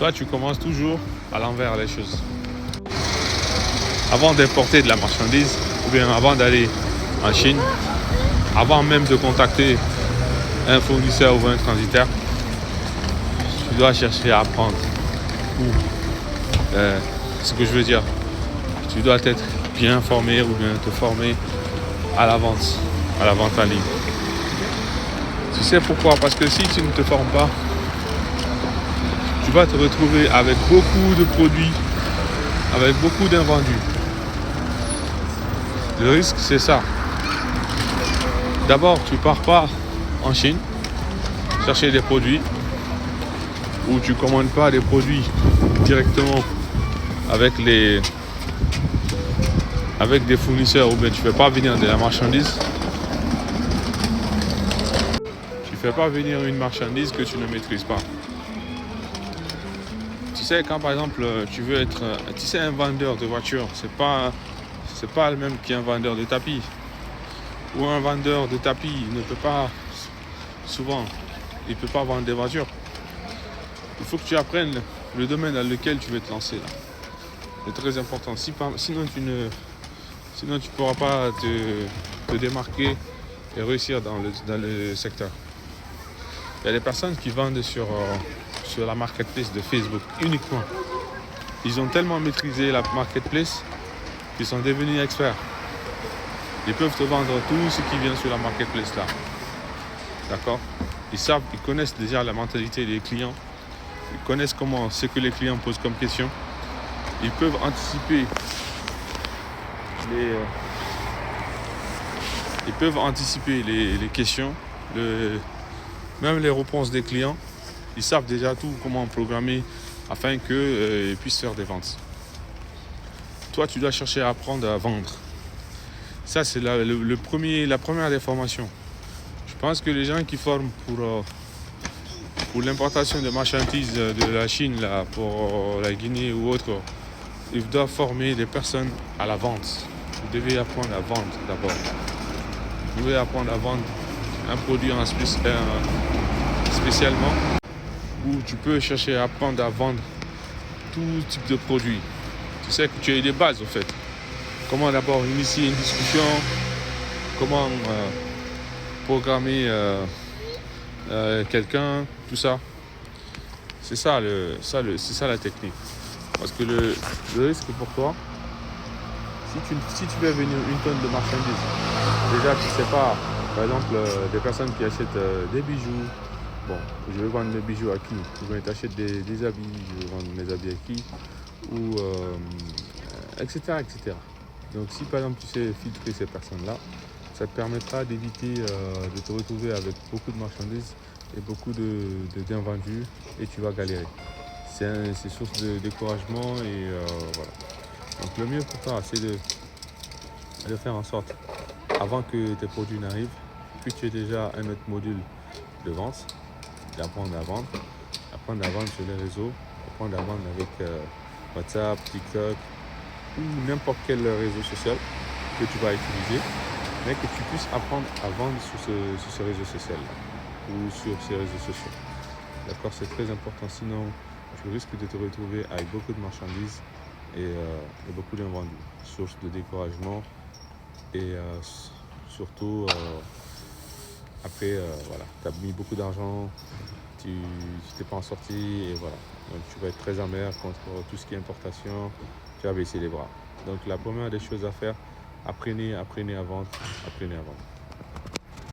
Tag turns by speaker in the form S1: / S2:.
S1: Toi, tu commences toujours à l'envers les choses. Avant d'importer de la marchandise, ou bien avant d'aller en Chine, avant même de contacter un fournisseur ou un transitaire, tu dois chercher à apprendre. Ce que je veux dire, tu dois être bien formé ou bien te former à la vente en ligne. Tu sais pourquoi? Parce que si tu ne te formes pas, tu vas te retrouver avec beaucoup de produits, avec beaucoup d'invendus. Le risque, c'est ça. D'abord, tu pars pas en Chine chercher des produits, ou tu commandes pas des produits directement avec des fournisseurs, ou bien tu fais pas venir de la marchandise. Tu fais pas venir une marchandise que tu ne maîtrises pas. Tu sais, quand par exemple tu veux être, tu sais, un vendeur de voitures, c'est pas le même qu'un vendeur de tapis. Ou un vendeur de tapis ne peut pas, souvent, il peut pas vendre des voitures. Il faut que tu apprennes le domaine dans lequel tu veux te lancer là. C'est très important. Sinon tu pourras pas te démarquer et réussir dans le secteur. Il y a des personnes qui vendent sur la marketplace de Facebook uniquement. Ils ont tellement maîtrisé la marketplace qu'ils sont devenus experts. Ils peuvent te vendre tout ce qui vient sur la marketplace là. D'accord? Ils connaissent déjà la mentalité des clients. Ils connaissent ce que les clients posent comme question. Ils peuvent anticiper les questions, même les réponses des clients. Ils savent déjà tout comment programmer afin qu'ils puissent faire des ventes. Toi, tu dois chercher à apprendre à vendre. Ça, c'est la première des formations. Je pense que les gens qui forment pour l'importation de marchandises de la Chine, là, pour la Guinée ou autre, ils doivent former des personnes à la vente. Vous devez apprendre à vendre d'abord. Vous devez apprendre à vendre un produit spécialement, où tu peux chercher à apprendre à vendre tout type de produits. Tu sais que tu as des bases en fait. Comment d'abord initier une discussion, comment programmer quelqu'un, tout ça. C'est ça la technique. Parce que le risque pour toi, si tu fais venir une tonne de marchandises, déjà tu sais pas, par exemple, des personnes qui achètent des bijoux. Bon, je vais vendre mes bijoux à qui? Ou bien tu achètes des habits, je vais vendre mes habits à qui? Ou etc., etc. Donc si par exemple tu sais filtrer ces personnes-là, ça te permettra d'éviter de te retrouver avec beaucoup de marchandises et beaucoup d'invendus, et tu vas galérer. C'est source de découragement et voilà. Donc le mieux pour toi, c'est de faire en sorte, avant que tes produits n'arrivent, que tu aies déjà un autre module de vente, d'apprendre à vendre sur les réseaux, apprendre à vendre avec WhatsApp, TikTok ou n'importe quel réseau social que tu vas utiliser, mais que tu puisses apprendre à vendre sur ce réseau social ou sur ces réseaux sociaux. D'accord, c'est très important, sinon tu risques de te retrouver avec beaucoup de marchandises et beaucoup d'invendus, source de découragement et surtout après voilà, tu as mis beaucoup d'argent, tu t'es pas en sorti et voilà. Donc tu vas être très amer contre tout ce qui est importation, tu vas baisser les bras. Donc la première des choses à faire, apprenez à vendre, apprenez à vendre.